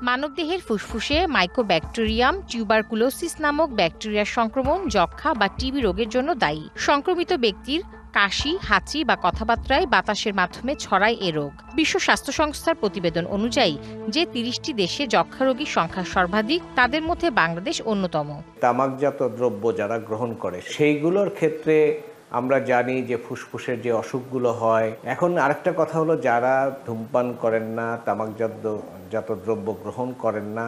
মানবদেহের ফুসফুসে Mycobacterium tuberculosis নামক ব্যাকটেরিয়ার সংক্রমণ যক্ষ্মা বা টিবি রোগের জন্য দায়ী। সংক্রমিত ব্যক্তির কাশি, হাঁচি বা কথাবার্তায় বাতাসের মাধ্যমে ছড়ায় এ রোগ। বিশ্ব স্বাস্থ্য সংস্থার প্রতিবেদন অনুযায়ী যে ৩০টি দেশে যক্ষ্মা রোগীর সংখ্যা সর্বাধিক, তাদের মধ্যে বাংলাদেশ অন্যতম। তামাকজাত দ্রব্য যারা গ্রহণ করে সেইগুলোর ক্ষেত্রে আমরা জানি যে ফুসফুসের যে অসুখগুলো হয়। এখন আরেকটা কথা হলো, যারা ধূমপান করেন না, তামাকজাত দ্রব্য গ্রহণ করেন না,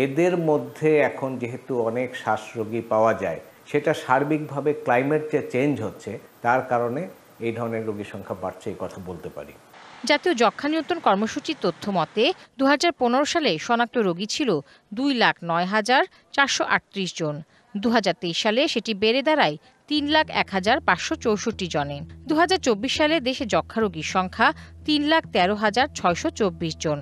এদের মধ্যে এখন যেহেতু অনেক শ্বাসরোগী পাওয়া যায়, সেটা সার্বিকভাবে ক্লাইমেট যে চেঞ্জ হচ্ছে তার কারণে এই ধরনের রোগীর সংখ্যা বাড়ছে, এই কথা বলতে পারি। জাতীয় যক্ষ্মা নিয়ন্ত্রণ কর্মসূচির তথ্য মতে ২০১৫ সালে শনাক্ত রোগী ছিল ২,০৯,৪৩৮ জন। ২০২৩ সালে সেটি বেড়ে দাঁড়ায় ৩,০১,৫৬৪ জনে। ২০২৪ সালে দেশে যক্ষ্মা রোগীর সংখ্যা ৩,১৩,৬২৪ জন।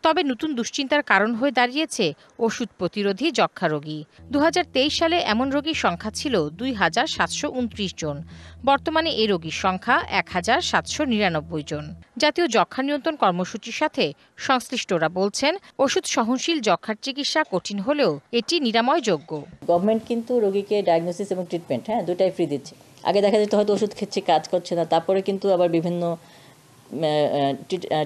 তবে নতুন দুশ্চিন্তার কারণ হয়ে দাঁড়িয়েছে ওষুধ প্রতিরোধী যক্ষ্মা রোগী। ২০২৩ সালে এমন রোগীর সংখ্যা ছিল ২,৭২৯ জন। বর্তমানে এই রোগীর সংখ্যা ১,৭৯৯ জন। জাতীয় যক্ষ্মা নিয়ন্ত্রণ কর্মসূচির সাথে সংশ্লিষ্টরা বলছেন, ওষুধ সহনশীল যক্ষ্মার চিকিৎসা কঠিন হলেও এটি নিরাময়যোগ্য। গভর্নমেন্ট কিন্তু রোগীকে ডায়াগনোসিস এবং ট্রিটমেন্ট দুটাই ফ্রি দিচ্ছে। আগে দেখা যেত হয়তো ওষুধ খেচ্ছে, কাজ করছে না, তারপরে কিন্তু আবার বিভিন্ন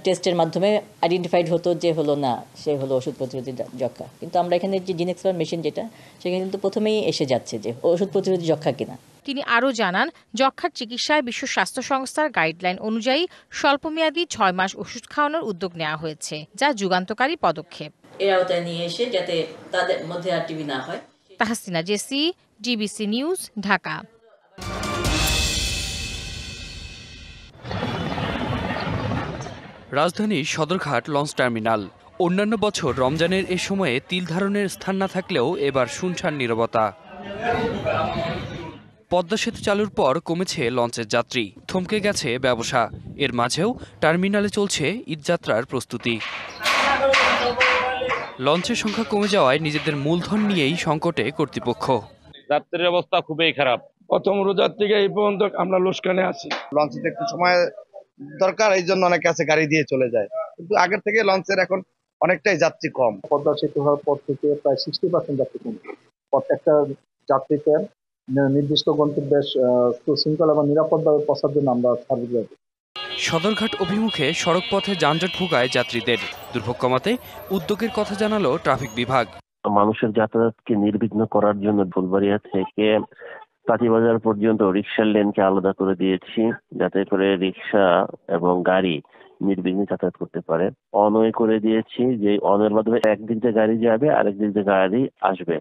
টেস্টের মাধ্যমে আইডেন্টিফাইড হতো যে হলো না, সে হলো ওষুধ প্রতিরোধী যক্ষ্মা। কিন্তু আমরা এখানে যে জিন এক্সপার্ট মেশিন যেটা, সেখানে কিন্তু প্রথমেই এসে যাচ্ছে যে ওষুধ প্রতিরোধী যক্ষ্মা কিনা। তিনি আরও জানান, যক্ষ্মার চিকিৎসায় বিশ্ব স্বাস্থ্য সংস্থার গাইডলাইন অনুযায়ী স্বল্পমেয়াদী ৬ মাস ওষুধ খাওয়ানোর উদ্যোগ নেওয়া হয়েছে, যা যুগান্তকারী পদক্ষেপ। এর আওতায় নিয়ে এসে যাতে তাদের মধ্যে আর টিবি না হয়। Tahsina Jesi, DBC news, Dhaka. রাজধানীর সদরঘাট লঞ্চ টার্মিনাল। অন্যান্য বছর রমজানের এ সময়ে তিল ধারণের স্থান না থাকলেও এবার শুনশান নীরবতা। পদ্মা সেতু চালুর পর কমেছে লঞ্চের যাত্রী, থমকে গেছে ব্যবসা। এর মাঝেও টার্মিনালে চলছে ঈদযাত্রার প্রস্তুতি। লঞ্চের সংখ্যা কমে যাওয়ায় নিজেদের মূলধন নিয়েই সংকটে কর্তৃপক্ষ। যাত্রীর অবস্থা খুবই খারাপ। প্রথম রোজার থেকে এই পর্যন্ত আমরা লোসকানে আছি। লঞ্চে একটু সময় দরকার, এই জন্য অনেক কাছে গাড়ি দিয়ে চলে যায়, কিন্তু আগের থেকে লঞ্চের এখন অনেকটাই যাত্রী কম। পদ্মা সেতু হওয়ার পর থেকে প্রায় 60% যাত্রী কমছে। প্রত্যেকটা যাত্রীকে নির্দিষ্ট গন্তব্যে সুশৃঙ্খল এবং নিরাপদভাবে পৌঁছার জন্য আমরা সার্ভিস দেব। সদরঘাট অভিমুখে সড়ক পথে যানজট ভোগায় যাত্রীদের। দুর্ভোগ কমাতে উদ্যোগের কথা জানালো ট্রাফিক বিভাগ। মানুষের যাতায়াতকে নির্বিঘ্ন করার জন্য ফুলবাড়িয়া থেকে কাঁচিবাজার পর্যন্ত রিক্সার লেনকে আলাদা করে দিয়েছি, যাতে করে রিক্সা এবং গাড়ি নির্বিঘ্নে যাতায়াত করতে পারে। অনওয়ে করে দিয়েছি, যে অনওয়ের মাধ্যমে একদিক দিয়ে গাড়ি যাবে, আরেক দিক দিয়ে গাড়ি আসবে।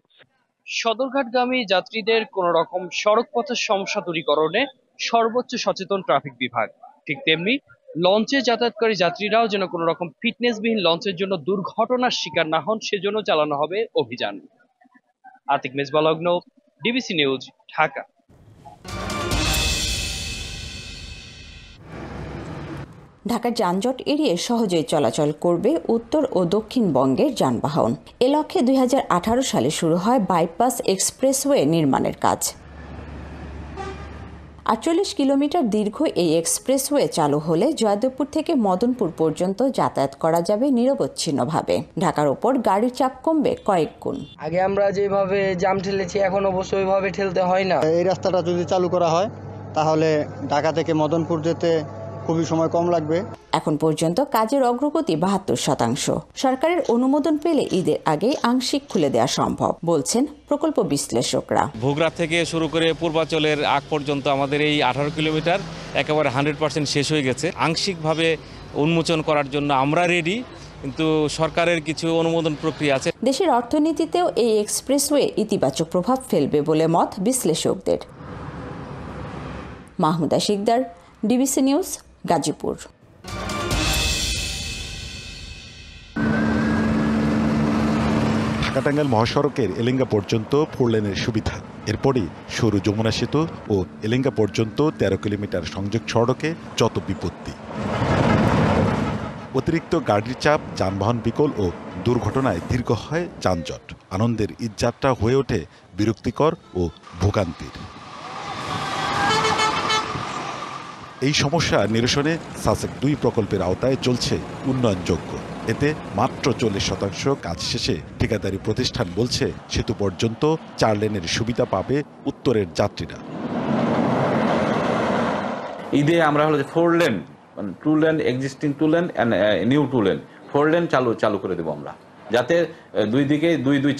সদরঘাটগামী যাত্রীদের কোন রকম সড়ক পথের সমস্যা দূরীকরণে সর্বোচ্চ সচেতন ট্রাফিক বিভাগ। ঠিক তেমনি লঞ্চে যাতায়াতকারী যাত্রীরাও যেন কোনো রকম ফিটনেসবিহীন লঞ্চের জন্য দুর্ঘটনার শিকার না হন, সেজন্য চালানো হবে অভিযান। আতিক মেজবালগ্ন, ডিবিসি নিউজ, ঢাকা। ঢাকার যানজট এড়িয়ে সহজেই চলাচল করবে উত্তর ও দক্ষিণবঙ্গের যানবাহন। এ লক্ষ্যে ২০১৮ সালে শুরু হয় বাইপাস এক্সপ্রেসওয়ে নির্মাণের কাজ। ৪৮ কিলোমিটার দীর্ঘ এই এক্সপ্রেসওয়ে চালু হলে জয়দেবপুর থেকে মদনপুর পর্যন্ত যাতায়াত করা যাবে নিরবচ্ছিন্নভাবে। ঢাকার ওপর গাড়ির চাপ কমবে কয়েক গুণ। আগে আমরা যেভাবে জাম ঠেলেছি, এখন অবশ্য ওইভাবে ঠেলতে হয় না। এই রাস্তাটা যদি চালু করা হয় তাহলে ঢাকা থেকে মদনপুর যেতে খুবই সময় কম লাগবে। এখন পর্যন্ত কাজের অগ্রগতি ৭২%। সরকারের অনুমোদন পেলে ঈদের আগেই আংশিক খুলে দেওয়া সম্ভব বলছেন প্রকল্প বিশ্লেষকরা। ভোগড়া থেকে শুরু করে পূর্বাচলের আগ পর্যন্ত আমাদের এই 18 কিলোমিটার একেবারে 100% শেষ হয়ে গেছে। আংশিকভাবে উন্মোচন করার জন্য আমরা রেডি, কিন্তু সরকারের কিছু অনুমোদন প্রক্রিয়া আছে। দেশের অর্থনীতিতেও এই এক্সপ্রেসওয়ে ইতিবাচক প্রভাব ফেলবে বলে মত বিশ্লেষকদের। Mahmuda Sikder, DBC News, Gazipur. ঢাকা-টাঙ্গাইল মহাসড়কের এলেঙ্গা পর্যন্ত 4 লেনের সুবিধা। এরপরই সরু যমুনা সেতু ও এলেঙ্গা পর্যন্ত 13 কিলোমিটার সংযোগ সড়কে যত বিপত্তি। অতিরিক্ত গাড়ির চাপ, যানবাহন বিকল ও দুর্ঘটনায় দীর্ঘ হয় যানজট। আনন্দের ঈদযাত্রা হয়ে ওঠে বিরক্তিকর ও ভোগান্তির। এই সমস্যা নিরসনে সাসেক 2 প্রকল্পের আওতায় চলছে উন্নয়নযোগ্য এতে মাত্র 40% কাজ শেষে ঠিকাদারি প্রতিষ্ঠান বলছে সেতু পর্যন্ত 4 লেনের সুবিধা পাবে উত্তরের যাত্রীরা। ঈদে আমরা হলো যে 4 lane, 2 lane, existing 2 lane and new 2 lane, 4 lane চালু করে দেবো আমরা, যাতে দুই দিকে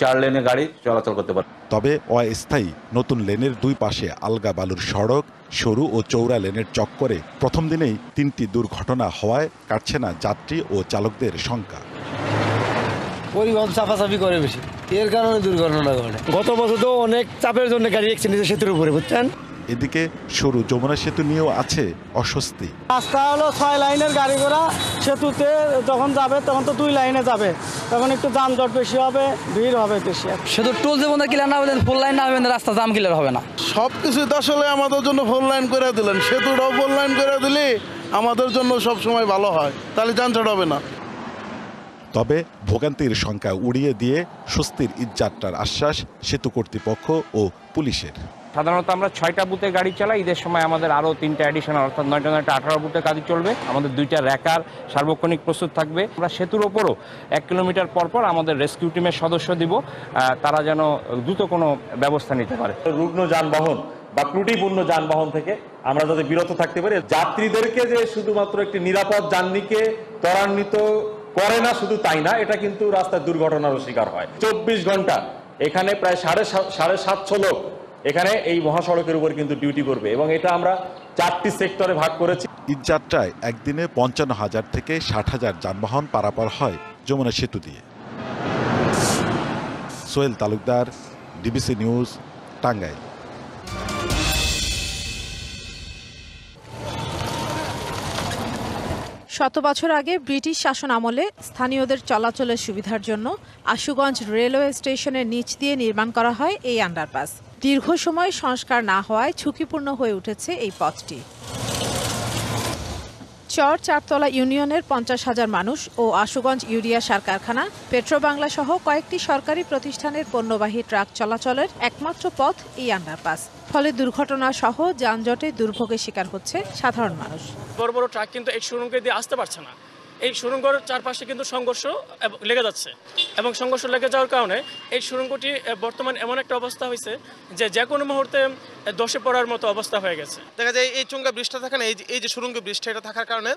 4 লেনে গাড়ি চলাচল করতে পারে। তবে অস্থায়ী নতুন লেনের দুই পাশে আলগা বালুর সড়ক, সরু ও চৌড়া লেনের চক্করে প্রথম দিনেই 3টি দুর্ঘটনা হওয়ায় কাটছে না যাত্রী ও চালকদের শঙ্কা। পরিবহন চাপাচাপি করে বেশি, এর কারণে দুর্ঘটনা ঘটে। গত বছর তো অনেক চাপের জন্য গাড়ি অ্যাক্সিডেন্ট সেতুর উপরে, বুঝছেন। এদিকে সরু যমুনা সেতু নিয়েও আছে অস্বস্তি। রাস্তা হলো 6 লাইনের গাড়ি ঘোড়া, সেতুতে যখন যাবে তখন তো 2 লাইনে যাবে, তখন একটু যানজট বেশি হবে, ভিড় হবে বেশি। সেতু টোল যেমন ক্লিয়ার না হবে, 4 লাইন না হবে, রাস্তা জাম ক্লিয়ার হবে না। সবকিছু তো আসলে আমাদের জন্য 4 লাইন করে দিলেন, সেতুটাও 4 লাইন করে দিলে আমাদের জন্য সব সময় ভালো হয়, তাহলে যানজট হবে না। তবে ভোগান্তির সংখ্যা উড়িয়ে দিয়ে স্বস্তির ঈদযাত্রার আশ্বাস সেতু কর্তৃপক্ষ ও পুলিশের। সাধারণত আমরা 6টা বুথে গাড়ি চালাই, ঈদের সময় আমাদের আরও 3টা অ্যাডিশনাল, অর্থাৎ 9টা 18 বুথে কাজ চলবে। আমাদের 2টা র্যাকার সার্বক্ষণিক প্রস্তুত থাকবে। আমরা সেতুর ওপরও 1 কিলোমিটার পর আমাদের রেস্কিউ টিমের সদস্য দিব, তারা যেন দ্রুত কোনো ব্যবস্থা নিতে পারে। রুগ্ন যানবাহন বা ত্রুটিপূর্ণ যানবাহন থেকে আমরা যাতে বিরত থাকতে পারি। যাত্রীদেরকে যে শুধুমাত্র একটি নিরাপদ জার্নিকে ত্বরান্বিত করে না, শুধু তাই না, এটা কিন্তু রাস্তায় দুর্ঘটনারও শিকার হয়। 24 ঘন্টা এখানে প্রায় 750 লোক এখানে এই মহাসড়কের উপর কিন্তু ডিউটি করবে, এবং এটা আমরা 4টি সেক্টরে ভাগ করেছি। ঈদযাত্রায় একদিনে 55,000 থেকে 60,000 যানবাহন পারাপার হয় যমুনা সেতু দিয়ে। Sohel Talukdar, DBC news, Tangail. শত বছর আগে ব্রিটিশ শাসন আমলে স্থানীয়দের চলাচলের সুবিধার জন্য আশুগঞ্জ রেলওয়ে স্টেশনের নিচ দিয়ে নির্মাণ করা হয় এই আন্ডারপাস। দীর্ঘ সময় সংস্কার না হওয়ায় ঝুঁকিপূর্ণ হয়ে উঠেছে এই পথটি। চর চারতলা ইউনিয়নের 50,000 মানুষ ও আশুগঞ্জ ইউরিয়া সার কারখানা, পেট্রোবাংলা সহ কয়েকটি সরকারি প্রতিষ্ঠানের পণ্যবাহী ট্রাক চলাচলের একমাত্র পথ এই আন্ডারপাস। ফলে দুর্ঘটনা সহ যানজটে দুর্ভোগের শিকার হচ্ছে সাধারণ মানুষ। বড় বড় ট্রাক কিন্তু এই সুড়ঙ্গে দিয়ে আসতে পারছে না। এই সুড়ঙ্গের চারপাশে কিন্তু সংঘর্ষ লেগে যাচ্ছে, এবং সংঘর্ষ লেগে যাওয়ার কারণে এই সুড়ঙ্গটি বর্তমান এমন একটা অবস্থা হয়েছে যে কোনো মুহূর্তে ধসে পড়ার মতো অবস্থা হয়ে গেছে। দেখা যায় এই চুঙ্গা ব্রিজটা থাকে না, এই যে সুড়ঙ্গ ব্রিজটা, এটা থাকার কারণে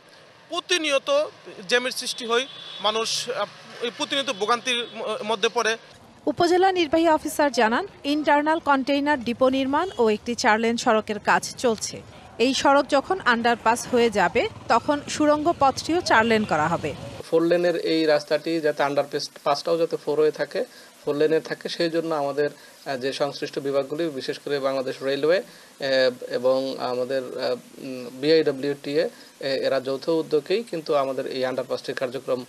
প্রতিনিয়ত জ্যামের সৃষ্টি হয়, মানুষ প্রতিনিয়ত ভোগান্তির মধ্যে পড়ে। উপজেলা নির্বাহী অফিসার জানান, ইন্টারনাল কন্টেইনার ডিপো নির্মাণ ও একটি 4 লেন সড়কের কাজ চলছে। এই সড়ক যখন আন্ডারপাস হয়ে যাবে তখন সুড়ঙ্গ পথটিও 4 লেন করা হবে। 4 লেনের এই রাস্তাটি যাতে আন্ডারপাসটাও যাতে 4 হয়ে থাকে, 4 লেনে থাকে, সেই জন্য আমাদের যে সংশ্লিষ্ট বিভাগগুলি, বিশেষ করে বাংলাদেশ রেলওয়ে এবং আমাদের BIWTA, এরা যৌথ উদ্যোগেই কিন্তু আমাদের এই আন্ডারপাসটির কার্যক্রম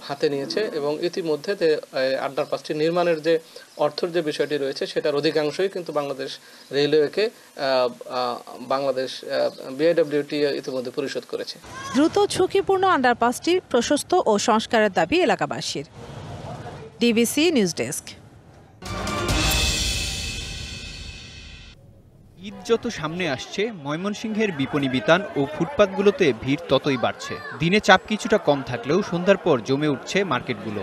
হাতে নিয়েছে, এবং ইতিমধ্যে আন্ডারপাসটি নির্মাণের যে অর্থের যে বিষয়টি রয়েছে সেটার অধিকাংশই কিন্তু বাংলাদেশ রেলওয়েকে বাংলাদেশ BIWTA ইতিমধ্যে পরিশোধ করেছে। দ্রুত ঝুঁকিপূর্ণ আন্ডারপাসটি প্রশস্ত ও সংস্কারের দাবি এলাকাবাসীর। DBC News desk. ঈদ যত সামনে আসছে, ময়মনসিংহের বিপণী বিতান ও ফুটপাতগুলোতে ভিড় ততই বাড়ছে। দিনে চাপ কিছুটা কম থাকলেও সন্ধ্যার পর জমে উঠছে মার্কেটগুলো।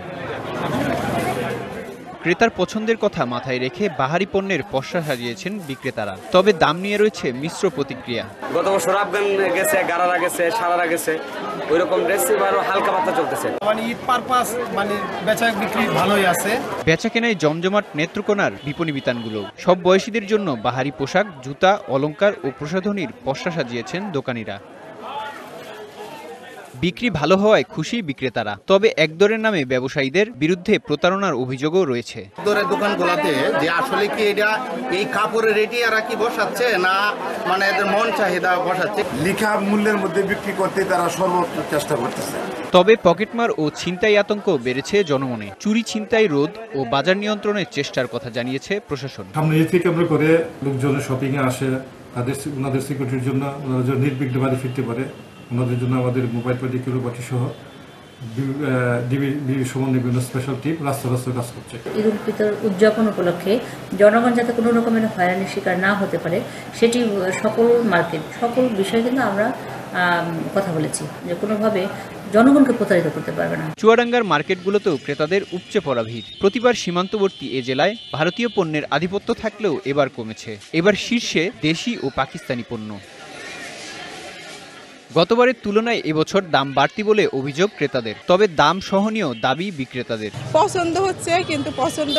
ক্রেতার পছন্দের কথা মাথায় রেখে বাহারি পণ্যের পসরা সাজিয়েছেন বিক্রেতারা। তবে দাম নিয়ে রয়েছে মিশ্র প্রতিক্রিয়া। গত বছর আফগান গেছে, গারারা গেছে, সারারা গেছে, ওইরকম ড্রেস এবারও হালকা পাতলা চলতেছে। মানে ঈদ পারপাস, মানে বেচা বিক্রি ভালোই আছে। বেচা কেনায় জমজমাট নেত্রকোনার বিপণী বিতানগুলো। সব বয়সীদের জন্য বাহারি পোশাক, জুতা, অলংকার ও প্রসাধনীর পসরা সাজিয়েছেন দোকানিরা। বিক্রি ভালো হওয়ায় খুশি বিক্রেতারা। তবে একদরের নামে ব্যবসায়ীদের বিরুদ্ধে প্রতারণার অভিযোগও রয়েছে। একদরের দোকানগুলোতে যে আসলে কি এটা এই কাপড়ের রেটই এরা কি বসাচ্ছে, না মানে এদের মন চাহিদা বসাচ্ছে, লিখা মূল্যের মধ্যে বিক্রি করতে তারা সর্বোচ্চ চেষ্টা করতেছে। তবে পকেটমার ও ছিনতাই আতঙ্ক বেড়েছে জনমনে। চুরি ছিনতাই রোধ ও বাজার নিয়ন্ত্রণের চেষ্টার কথা জানিয়েছে প্রশাসন। সামনে ঈদ থেকে কেন্দ্র করে লোকজন শপিং এ আসে, ওনাদের সিকিউরিটির জন্য, ওনারা যেন নির্বিঘ্নে বাড়ি ফিরতে পারে, ওনাদের জন্য আমাদের মোবাইল পার্টিকুলার বাটি সহ সমন্বয় বিভিন্ন স্পেশাল টিম রাস্তা কাজ করছে। ঈদ উল ফিতর উদযাপন উপলক্ষে জনগণ যাতে কোনো রকমের হয়রানির শিকার না হতে পারে, সেটি সকল মার্কেট, সকল বিষয়ে কিন্তু আমরা কথা বলেছি যে কোনোভাবে জনগণকে প্রতারিত করতে পারবে না। চুয়াডাঙ্গার মার্কেটগুলোতেও ক্রেতাদের উপচে পড়া ভিড়। প্রতিবার সীমান্তবর্তী এ জেলায় ভারতীয় পণ্যের আধিপত্য থাকলেও এবার কমেছে। এবার শীর্ষে দেশি ও পাকিস্তানি পণ্য। গতবারের তুলনায় এবছর দাম বাড়তি বলে অভিযোগ ক্রেতাদের, তবে দাম সহনীয় দাবি বিক্রেতাদের। পছন্দ হচ্ছে কিন্তু পছন্দ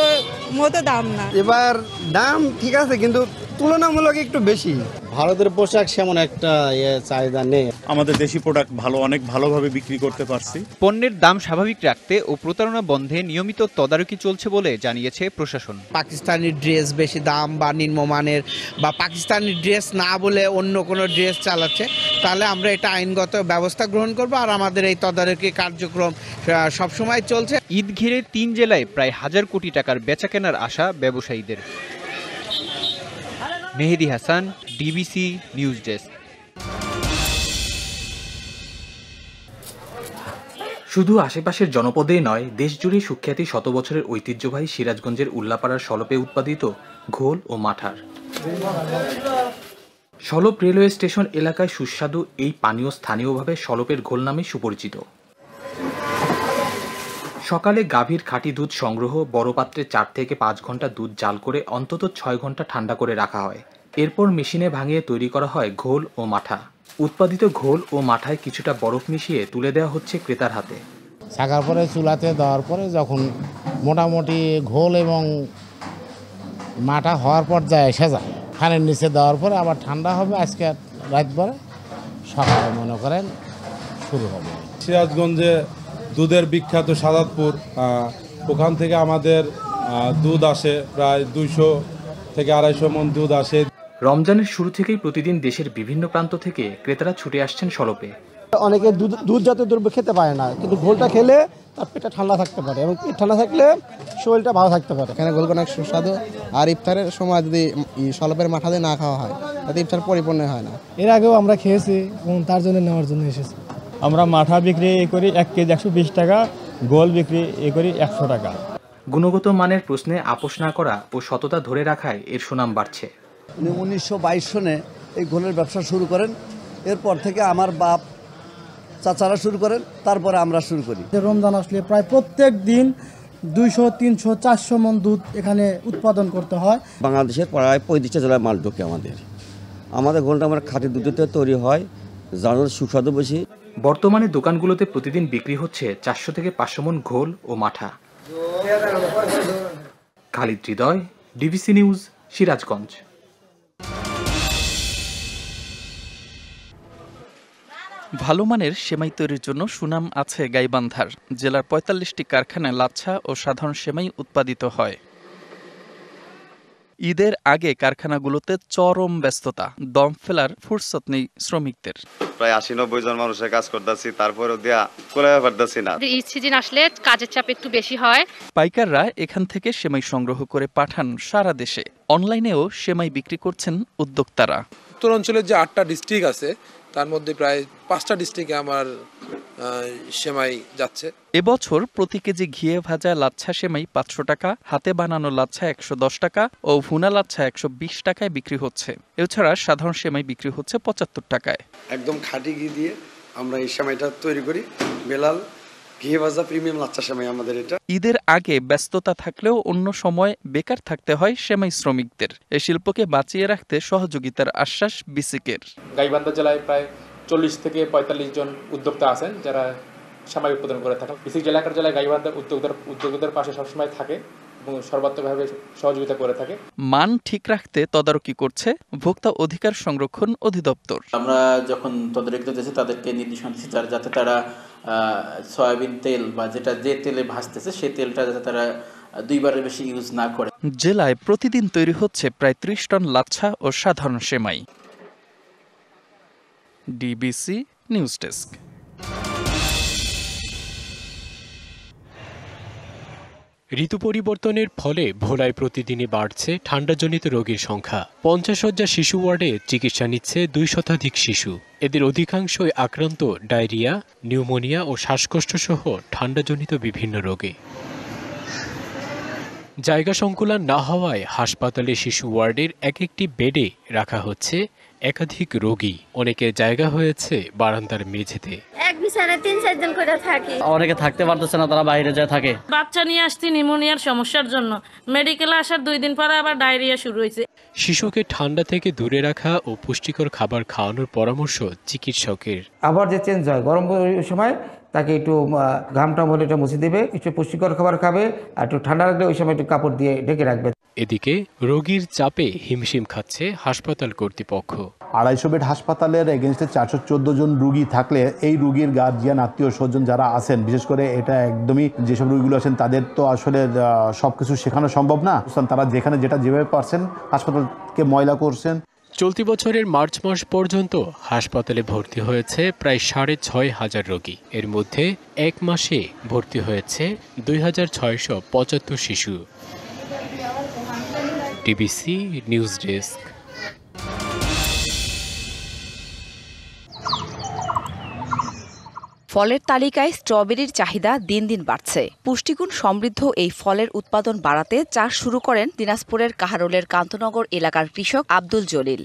মতো দাম না। এবার দাম ঠিক আছে কিন্তু তুলনামূলক একটু বেশি। ভারতের পোশাক সেমন একটা চাহিদা নেই। আমাদের দেশি প্রোডাক্ট অনেক ভালোভাবে বিক্রি করতে পারছি। পণ্যের দাম স্বাভাবিক রাখতে ও প্রতারণা বন্ধে নিয়মিত তদারকি চলছে বলে জানিয়েছে প্রশাসন। পাকিস্তানি ড্রেস বেশি দাম বা নিম্নমানের বা পাকিস্তানি ড্রেস না বলে অন্য কোনো ড্রেস চালাচ্ছে, তাহলে আমরা এটা আইনগত ব্যবস্থা গ্রহণ করব। আর আমাদের এই তদারকি কার্যক্রম সবসময় চলছে। ঈদ ঘিরে 3 জেলায় প্রায় 1000 কোটি টাকার বেচাকেনার আশা ব্যবসায়ীদের। Mehedi Hasan, DBC News desk. শুধু আশেপাশের জনপদেই নয়, দেশজুড়ে সুখ্যাতি শত বছরের ঐতিহ্যবাহী সিরাজগঞ্জের উল্লাপাড়ার সলপে উৎপাদিত ঘোল ও মাঠার। সলপ রেলওয়ে স্টেশন এলাকায় সুস্বাদু এই পানীয় স্থানীয়ভাবে সলপের ঘোল নামে সুপরিচিত। সকালে গাভীর খাঁটি দুধ সংগ্রহ, বড় পাত্রে 4 থেকে 5 ঘন্টা দুধ জাল করে অন্তত 6 ঘন্টা ঠান্ডা করে রাখা হয়। এরপর মেশিনে ভাঙিয়ে তৈরি করা হয় ঘোল ও মাঠা। উৎপাদিত ঘোল ও মাঠায় কিছুটা বরফ মিশিয়ে তুলে দেওয়া হচ্ছে ক্রেতার হাতে। ছাকার পরে চুলাতে দেওয়ার পরে যখন মোটামুটি ঘোল এবং মাঠা হওয়ার পর যায় এসে যায়, ফ্যানের নিচে দেওয়ার পরে আবার ঠান্ডা হবে। আজকে রাত পরে সকালে মনে করেন শুরু হবে। সিরাজগঞ্জে দুধের বিখ্যাত সাদাতপুর, ওখান থেকে আমাদের দুধ আসে প্রায় 200 থেকে 250 মণ দুধ আসে। রমজানের শুরু থেকেই প্রতিদিন দেশের বিভিন্ন প্রান্ত থেকে ক্রেতারা ছুটে আসছেন সলপে। অনেকে দুধ জাতীয় দ্রব্য খেতে পারে না, কিন্তু ঘোলটা খেলে তার পেটটা ঠান্ডা থাকতে পারে এবং পেট ঠান্ডা থাকলে শরীরটা ভালো থাকতে পারে। এখানে ঘোল অনেক সুস্বাদু, আর ইফতারের সময় যদি সলপের মাঠা দিয়ে না খাওয়া হয় তাতে ইফতার পরিপূর্ণ হয় না। এর আগেও আমরা খেয়েছি এবং তার জন্য নেওয়ার জন্য এসেছি। আমরা মাঠা বিক্রি করি 1 কেজি 120 টাকা, গোল বিক্রি করি 100 টাকা। গুণগত মানের প্রশ্নে আপোষ না করা ও সততা ধরে রাখায় এর সুনাম বাড়ছে। 1922 সনে এই ঘোলের ব্যবসা শুরু করেন। এরপর থেকে আমার বাপ চাচারা শুরু করেন, তারপরে আমরা শুরু করি। রমজান আসলে প্রায় প্রত্যেক দিন 200, 300, 400 মণ দুধ এখানে উৎপাদন করতে হয়। বাংলাদেশের প্রায় 35টা জেলায় মাল ঢোকে আমাদের ঘোলটা আমরা খাঁটি দুধেতে তৈরি হয়, যার সুস্বাদু বেশি। বর্তমানে দোকানগুলোতে প্রতিদিন বিক্রি হচ্ছে 400 থেকে 500 মণ ঘোল ও মাঠা। খালিদ হৃদয়, ডিবিসি নিউজ, সিরাজগঞ্জ। ভালো মানের সেমাই তৈরির জন্য সুনাম আছে গাইবান্ধার। জেলার 45টি কারখানায় লাচ্ছা ও সাধারণ সেমাই উৎপাদিত হয়। ঈদের আগে কারখানাগুলোতে চরম ব্যস্ততা, দম ফেলার ফুরসত নেই শ্রমিকদের। প্রায় 80-90 জন মানুষের কাজ করতেছি, তারপরেও দেয়া কোলায় পারতেছি না। ঈদ সিজন আসলে কাজের চাপ একটু বেশি হয়। পাইকাররা এখান থেকে সেমাই সংগ্রহ করে পাঠান সারা দেশে। অনলাইনেও সেমাই বিক্রি করছেন উদ্যোক্তারা। উত্তরাঞ্চলের যে 8টা ডিস্ট্রিক্ট আছে তার মধ্যে প্রায় 5টা ডিস্ট্রিক্টে আমার সেমাই যাচ্ছে। এবছর প্রতি কেজি ঘিয়ে ভাজা লাচ্ছা সেমাই 500 টাকা, হাতে বানানো লাচ্ছা 110 টাকা ও ভুনা লাচ্ছা 120 টাকায় বিক্রি হচ্ছে। এছাড়া সাধারণ সেমাই বিক্রি হচ্ছে 75 টাকায়। একদম খাঁটি ঘি দিয়ে আমরা এই সেমাইটা তৈরি করি। বেলাল ঘি ভাজা প্রিমিয়াম লাচ্ছা সেমাই আমাদের এটা। ঈদের আগে ব্যস্ততা থাকলেও অন্য সময় বেকার থাকতে হয় সেমাই শ্রমিকদের। এই শিল্পকে বাঁচিয়ে রাখতে সহযোগিতার আশ্বাস বিসিকের। গাইবান্ধা জেলায় প্রায় 40 থেকে 45 জন উদ্যোক্তা আছেন যারা সেমাই উৎপাদন করে থাকেন। বিসিক জেলাকার জেলায় গাইবান্ধা উদ্যোক্তাদের পাশে সবসময় থাকে এবং সর্বাত্মকভাবে সহযোগিতা করে থাকে। মান ঠিক রাখতে তদারকি করছে ভোক্তা অধিকার সংরক্ষণ অধিদপ্তর। আমরা যখন তদারকি দিতেছি তাদেরকে নির্দেশনা দিচ্ছি যাতে তারা সয়াবিন তেল বা যে তেলে ভাজতেছে সেই তেলটা যাতে তারা 2 বারের বেশি ইউজ না করে। জেলায় প্রতিদিন তৈরি হচ্ছে প্রায় 30 টন লাচ্ছা ও সাধারণ সেমাই। DBC News desk. ঋতু পরিবর্তনের ফলে ভোলায় প্রতিদিনই বাড়ছে ঠান্ডাজনিত রোগীর সংখ্যা। 50 শয্যা শিশু ওয়ার্ডে চিকিৎসা নিচ্ছে 2 শতাধিক শিশু। এদের অধিকাংশই আক্রান্ত ডায়রিয়া, নিউমোনিয়া ও শ্বাসকষ্ট সহ ঠান্ডাজনিত বিভিন্ন রোগে। জায়গা সংকুলান না হওয়ায় হাসপাতালে শিশু ওয়ার্ডের একটি বেডে রাখা হচ্ছে একাধিক রোগী। অনেকের জায়গা হয়েছে বারান্দার মেঝেতে। এক বিছানায় 3-4 জন করে থাকি। অনেকে থাকতে পারতেছে না, তারা বাইরে যায় থাকে। বাচ্চা নিয়ে আসছি নিউমোনিয়ার সমস্যার জন্য, মেডিকেলে আসার 2 দিন পরে আবার ডায়রিয়া শুরু হয়েছে। শিশুকে ঠান্ডা থেকে দূরে রাখা ও পুষ্টিকর খাবার খাওয়ানোর পরামর্শ চিকিৎসকের। আবার যে চেঞ্জ হয় গরম সময় তাকে একটু ঘামটা বলে এটা মুছে দেবে, একটু পুষ্টিকর খাবার খাবে, আর একটু ঠান্ডা লাগলে ওই সময় একটু কাপড় দিয়ে ঢেকে রাখবে। এদিকে রোগীর চাপে হিমশিম খাচ্ছে হাসপাতাল কর্তৃপক্ষ। 250 বেড হাসপাতালের এগেনস্টে 414 জন রুগী থাকলে এই রুগীর গার্জিয়ান আত্মীয় স্বজন যারা আছেন, বিশেষ করে এটা একদমই যেসব রুগীগুলো আছেন তাদের তো আসলে সবকিছু শেখানো সম্ভব না। তারা যেখানে যেটা যেভাবে পারছেন হাসপাতালকে ময়লা করছেন। চলতি বছরের মার্চ মাস পর্যন্ত হাসপাতালে ভর্তি হয়েছে প্রায় 6,500 রোগী। এর মধ্যে 1 মাসে ভর্তি হয়েছে 2675 শিশু। DBC News desk. ফলের তালিকায় স্ট্রবেরির চাহিদা দিন দিন বাড়ছে। পুষ্টিগুণ সমৃদ্ধ এই ফলের উৎপাদন বাড়াতে চাষ শুরু করেন দিনাজপুরের কাহারোলের কান্তনগর এলাকার কৃষক আব্দুল জলিল।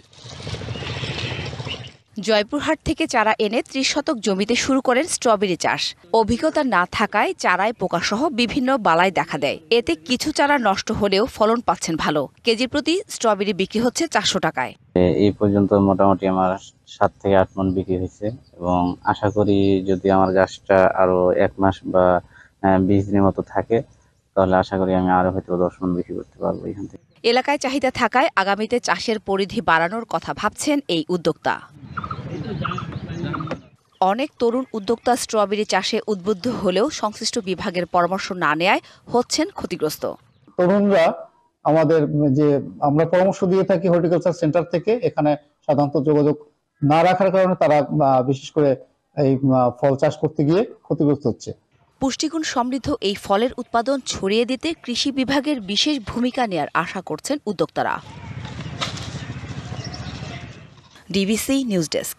জয়পুরহাট থেকে চারা এনে 30 শতক জমিতে শুরু করেন স্ট্রবেরি চাষ। অভিজ্ঞতা না থাকায় চারায় পোকাসহ বিভিন্ন বালাই দেখা দেয়। এতে কিছু চারা নষ্ট হলেও ফলন পাচ্ছেন ভালো। কেজি প্রতি স্ট্রবেরি বিক্রি হচ্ছে 400 টাকায়। এই পর্যন্ত মোটামুটি আমার 7 থেকে 8 মণ বিক্রি হয়েছে এবং আশা করি যদি আমার গাছটা আরো 1 মাস বা 20 দিনের মতো থাকে তাহলে আশা করি আমি আরো হয়তো 10 মণ বিক্রি করতে পারবো এখান থেকে। এলাকায় চাহিদা থাকায় আগামীতে চাষের পরিধি বাড়ানোর কথা ভাবছেন এই উদ্যোক্তা। অনেক তরুণ উদ্যোক্তা স্ট্রবেরি চাষে উদ্বুদ্ধ হলেও সংশ্লিষ্ট বিভাগের পরামর্শ না নেয়ায় হচ্ছেন ক্ষতিগ্রস্ত। তরুণরা আমাদের যে আমরা পরামর্শ দিয়ে থাকি হর্টিকালচার সেন্টার থেকে, এখানে সাধারণত যোগাযোগ না রাখার কারণে তারা বিশেষ করে এই ফল চাষ করতে গিয়ে ক্ষতিগ্রস্ত হচ্ছে। পুষ্টিগুণ সমৃদ্ধ এই ফলের উৎপাদন ছড়িয়ে দিতে কৃষি বিভাগের বিশেষ ভূমিকা নেয়ার আশা করছেন উদ্যোক্তারা। DBC News desk.